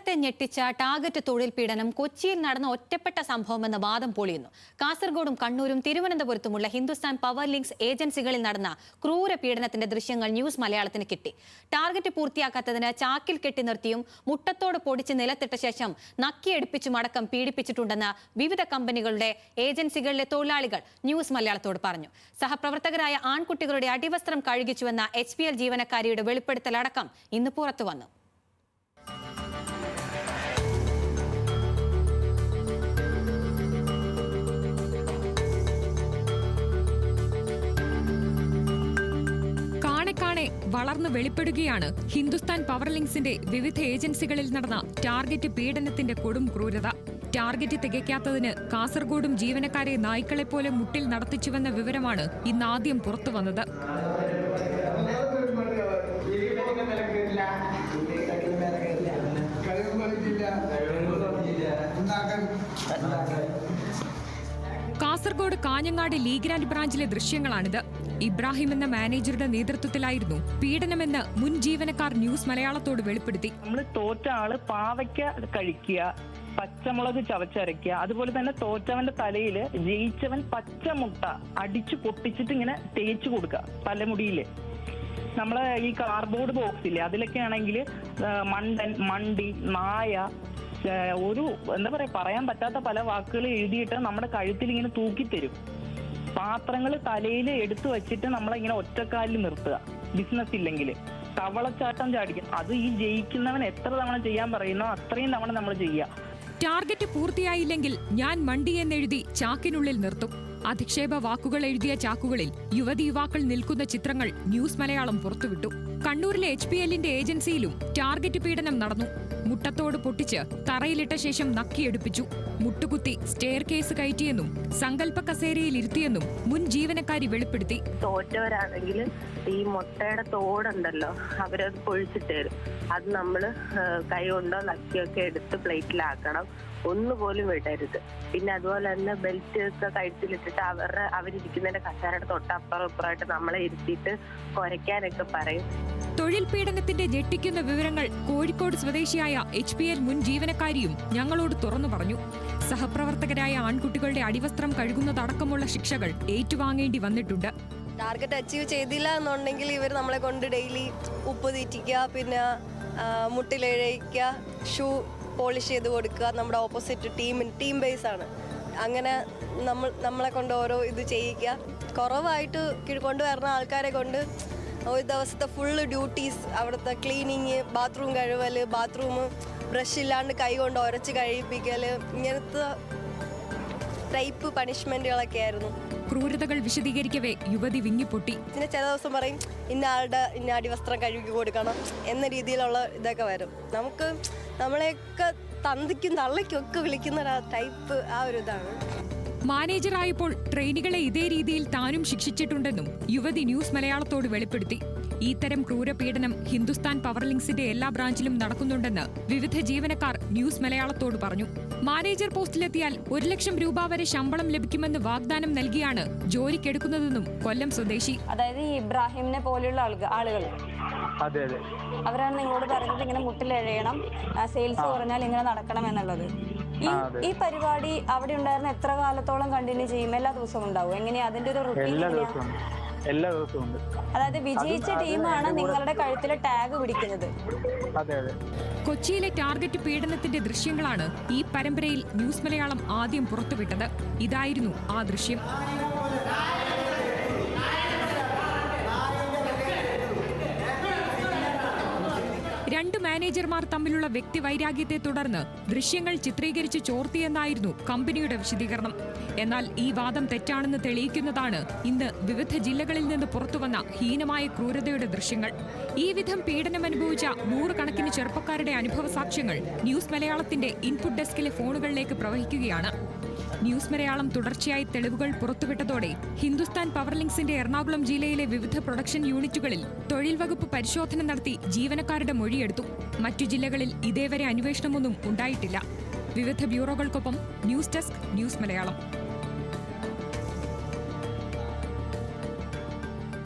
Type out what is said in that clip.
കേരളത്തെ ഞെട്ടിച്ച ടാർഗറ്റ് തൊഴിൽ പീഡനം കൊച്ചിയിൽ നടന്ന ഒറ്റപ്പെട്ട സംഭവമെന്ന വാദം പൊളിയുന്നു. കാസർഗോഡും കണ്ണൂരും തിരുവനന്തപുരത്തുമുള്ള ഹിന്ദുസ്ഥാൻ പവർ ലിങ്ക്സ് ഏജൻസികളിൽ നടന്ന ക്രൂര പീഡനത്തിന്റെ ദൃശ്യങ്ങൾ ന്യൂസ് മലയാളത്തിന് കിട്ടി. ടാർഗറ്റ് പൂർത്തിയാക്കാത്തതിന് ചാക്കിൽ കെട്ടി നിർത്തിയും മുട്ടത്തോട് പൊടിച്ച് നിലത്തിട്ട ശേഷം നക്കിയെടുപ്പിച്ചും അടക്കം പീഡിപ്പിച്ചിട്ടുണ്ടെന്ന് വിവിധ കമ്പനികളുടെ ഏജൻസികളിലെ തൊഴിലാളികൾ ന്യൂസ് മലയാളത്തോട് പറഞ്ഞു. സഹപ്രവർത്തകരായ ആൺകുട്ടികളുടെ അടിവസ്ത്രം കഴുകിച്ചുവെന്ന HPL ജീവനക്കാരിയുടെ വെളിപ്പെടുത്തലടക്കം ഇന്ന് പുറത്തു വന്നു. വളർന്നു വെളിപ്പെടുകയാണ് ഹിന്ദുസ്ഥാൻ പവർ ലിങ്ക്സിന്റെ വിവിധ ഏജൻസികളിൽ നടന്ന ടാർഗറ്റ് പീഡനത്തിന്റെ കൊടും ക്രൂരത. ടാർഗറ്റ് തികയ്ക്കാത്തതിന് കാസർഗോഡും ജീവനക്കാരെ നായ്ക്കളെപ്പോലെ മുട്ടിൽ നടത്തിച്ചുവെന്ന വിവരമാണ് ഇന്നാദ്യം പുറത്തുവന്നത്. കാസർഗോഡ് കാഞ്ഞങ്ങാട് ലീഗ്രാൻഡ് ബ്രാഞ്ചിലെ ദൃശ്യങ്ങളാണിത്. ഇബ്രാഹിം എന്ന മാനേജറുടെ നേതൃത്വത്തിലായിരുന്നു പീഡനമെന്ന് മുൻ ജീവനക്കാർ ന്യൂസ് മലയാളത്തോട് വെളിപ്പെടുത്തി. നമ്മൾ തോറ്റ ആള് പാവയ്ക്ക കഴിക്കുക, പച്ചമുളക് ചവച്ചരയ്ക്കുക, അതുപോലെ തന്നെ തോറ്റവന്റെ തലയിൽ ജയിച്ചവൻ പച്ചമുട്ട അടിച്ചു പൊട്ടിച്ചിട്ട് ഇങ്ങനെ തേച്ചു കൊടുക്കുക തലമുടിയില്. നമ്മളെ ഈ കാർഡ്ബോർഡ് ബോക്സില്ലേ അതിലൊക്കെ ആണെങ്കിൽ മണ്ടൻ, മണ്ടി, നായ, ഒരു എന്താ പറയാ പറയാൻ പറ്റാത്ത പല വാക്കുകൾ എഴുതിയിട്ട് നമ്മുടെ കഴുത്തിൽ ഇങ്ങനെ തൂക്കിത്തരും. പാത്രങ്ങൾ തലയിൽ എടുത്തു വെച്ചിട്ട് നമ്മളിങ്ങനെ ഒറ്റക്കാലിൽ നിർത്തുക. ബിസിനസ് ഇല്ലെങ്കിൽ തവളച്ചാട്ടം ചാടിക്കും. അത് ഈ ജയിക്കുന്നവൻ എത്ര തവണ ചെയ്യാൻ പറയുന്നോ അത്രയും തവണ നമ്മൾ ചെയ്യുക. ടാർഗറ്റ് പൂർത്തിയായില്ലെങ്കിൽ ഞാൻ മണ്ടി എന്നെഴുതി ചാക്കിനുള്ളിൽ നിർത്തും. അധിക്ഷേപ വാക്കുകൾ എഴുതിയ ചാക്കുകളിൽ യുവതി യുവാക്കൾ നിൽക്കുന്ന ചിത്രങ്ങൾ ന്യൂസ് മലയാളം പുറത്തുവിട്ടു. കണ്ണൂരിലെ HPLന്റെ ഏജൻസിയിലും ടാർഗറ്റ് പീഡനം നടന്നു. മുട്ടത്തോട് പൊട്ടിച്ച് തറയിലിട്ട ശേഷം നക്കിയെടുപ്പിച്ചു. മുട്ടുകുത്തി സ്റ്റെയർ കേസ് കയറ്റിയെന്നും സങ്കല്പ കസേരയിൽ ഇരുത്തിയെന്നും മുൻ ജീവനക്കാരി വെളിപ്പെടുത്തി. തോറ്റവരാണെങ്കിൽ ഈ മുട്ടയുടെ തോടുണ്ടല്ലോ അവരത് പൊഴിച്ചിട്ട് തരും. അത് നമ്മൾ കൈ കൊണ്ടോ നക്കിയൊക്കെ എടുത്ത് പ്ലേറ്റിലാക്കണം. ഒന്നുപോലും വിടരുത്. പിന്നെ അതുപോലെ തന്നെ ബെൽറ്റ് ഒക്കെ കഴുത്തിലിട്ടിട്ട് അവരിരിക്കുന്നതിന്റെ കസേരയുടെ തൊട്ടപ്പുറം ഇപ്പുറമായിട്ട് നമ്മളെ ഇരുത്തിയിട്ട് കുരയ്ക്കാനൊക്കെ പറയും. തൊഴിൽ പീഡനത്തിന്റെ ഞെട്ടിക്കുന്ന വിവരങ്ങൾ കോഴിക്കോട് സ്വദേശിയായ HPL മുൻ ജീവനക്കാരിയും ഞങ്ങളോട് തുറന്നു പറഞ്ഞു. സഹപ്രവർത്തകരായ ആൺകുട്ടികളുടെ അടിവസ്ത്രം കഴുകുന്നതടക്കമുള്ള ശിക്ഷകൾ ഏറ്റുവാങ്ങേണ്ടി വന്നിട്ടുണ്ട്. ടാർഗറ്റ് അച്ചീവ് ചെയ്തില്ല എന്നുണ്ടെങ്കിൽ ഇവർ നമ്മളെ കൊണ്ട് ഡെയിലി ഉപ്പ് തീറ്റിക്കുക, പിന്നെ മുട്ടിലെഴയിക്കുക, ഷൂ പോളിഷ് ചെയ്ത് കൊടുക്കുക. നമ്മുടെ ഓപ്പോസിറ്റ് ടീം ബേസ് ആണ്. അങ്ങനെ നമ്മളെ കൊണ്ട് ഓരോ ഇത് ചെയ്യിക്കുക. കുറവായിട്ട് കൊണ്ടുവരുന്ന ആൾക്കാരെ കൊണ്ട് ഒരു ദിവസത്തെ ഫുള്ള് ഡ്യൂട്ടീസ്, അവിടുത്തെ ക്ലീനിങ്, ബാത്റൂം കഴുകൽ, ബാത്റൂം ബ്രഷ് ഇല്ലാണ്ട് കൈ കൊണ്ട് ഉരച്ച് കഴിപ്പിക്കൽ, ഇങ്ങനത്തെ ടൈപ്പ് പണിഷ്മെന്റുകളൊക്കെ ആയിരുന്നു. ക്രൂരതകൾ വിശദീകരിക്കവേ യുവതി വിങ്ങിപ്പൊട്ടി. പിന്നെ ചില ദിവസം പറയും ഇന്ന അടിവസ്ത്രം കഴുകി കൊടുക്കണം എന്ന രീതിയിലുള്ള ഇതൊക്കെ വരും. നമുക്ക് നമ്മളെയൊക്കെ തന്തിക്കും തള്ളയ്ക്കും ഒക്കെ വിളിക്കുന്ന ടൈപ്പ് ആ ഒരു ഇതാണ്. മാനേജറായപ്പോൾ ട്രെയിനികളെ ഇതേ രീതിയിൽ താനും ശിക്ഷിച്ചിട്ടുണ്ടെന്നും യുവതി ന്യൂസ് മലയാളത്തോട് വെളിപ്പെടുത്തി. ഇത്തരം ക്രൂരപീഡനം ഹിന്ദുസ്ഥാൻ പവർ ലിങ്ക്സിന്റെ എല്ലാ ബ്രാഞ്ചിലും നടക്കുന്നുണ്ടെന്ന് വിവിധ ജീവനക്കാർ ന്യൂസ് മലയാളത്തോട് പറഞ്ഞു. മാനേജർ പോസ്റ്റിലെത്തിയാൽ 1 ലക്ഷം രൂപ വരെ ശമ്പളം ലഭിക്കുമെന്ന് വാഗ്ദാനം നൽകിയാണ് ജോലിക്കെടുക്കുന്നതെന്നും കൊല്ലം സ്വദേശി. അതായത് ഈ ഇബ്രാഹിമിനെ പോലെയുള്ള ആളുകൾ അവരാണ് നിങ്ങളോട് പറയുന്നത് ഇങ്ങനെ മുട്ടിലെഴയണം, സെയിൽസ് കുറഞ്ഞാൽ ഇങ്ങനെ നടക്കണം എന്നുള്ളത്. ഈ പരിപാടി അവിടെ ഉണ്ടായിരുന്ന എത്ര കാലത്തോളം കണ്ടിന്യൂ ചെയ്യും? എല്ലാ ദിവസവും ഉണ്ടാവും? എങ്ങനെയാ അതിന്റെ ഒരു റുട്ടീൻ? എല്ലാ ദിവസവും ഉണ്ട്. അതായത് വിജയിച്ച ടീമാണ് നിങ്ങളുടെ കഴുത്തിലെ ടാഗ് പിടിക്കുന്നത്. കൊച്ചിയിലെ ടാർഗറ്റ് പീഡനത്തിന്റെ ദൃശ്യങ്ങളാണ് ഈ പരമ്പരയിൽ ന്യൂസ് മലയാളം ആദ്യം പുറത്തുവിട്ടത്. ഇതായിരുന്നു ആ ദൃശ്യം. 2 മാനേജർമാർ തമ്മിലുള്ള വ്യക്തിവൈരാഗ്യത്തെ തുടർന്ന് ദൃശ്യങ്ങൾ ചിത്രീകരിച്ച് ചോർത്തിയെന്നായിരുന്നു കമ്പനിയുടെ വിശദീകരണം. എന്നാൽ ഈ വാദം തെറ്റാണെന്ന് തെളിയിക്കുന്നതാണ് ഇന്ന് വിവിധ ജില്ലകളിൽ നിന്ന് പുറത്തുവന്ന ഹീനമായ ക്രൂരതയുടെ ദൃശ്യങ്ങൾ. ഈ വിധം പീഡനമനുഭവിച്ച 100 കണക്കിന് ചെറുപ്പക്കാരുടെ അനുഭവ സാക്ഷ്യങ്ങൾ ന്യൂസ് മലയാളത്തിന്റെ ഇൻപുട്ട് ഡെസ്കിലെ ഫോണുകളിലേക്ക് പ്രവഹിക്കുകയാണ്. ന്യൂസ് മലയാളം തുടർച്ചയായി തെളിവുകൾ പുറത്തുവിട്ടതോടെ ഹിന്ദുസ്ഥാൻ പവർ ലിങ്ക്സിന്റെ എറണാകുളം ജില്ലയിലെ വിവിധ പ്രൊഡക്ഷൻ യൂണിറ്റുകളിൽ തൊഴിൽ വകുപ്പ് പരിശോധന നടത്തി ജീവനക്കാരുടെ മൊഴിയെടുത്തു. മറ്റു ജില്ലകളിൽ ഇതേവരെ അന്വേഷണമൊന്നും ഉണ്ടായിട്ടില്ല. വിവിധ ബ്യൂറോകൾക്കൊപ്പം ന്യൂസ് ഡെസ്ക്, ന്യൂസ് മലയാളം.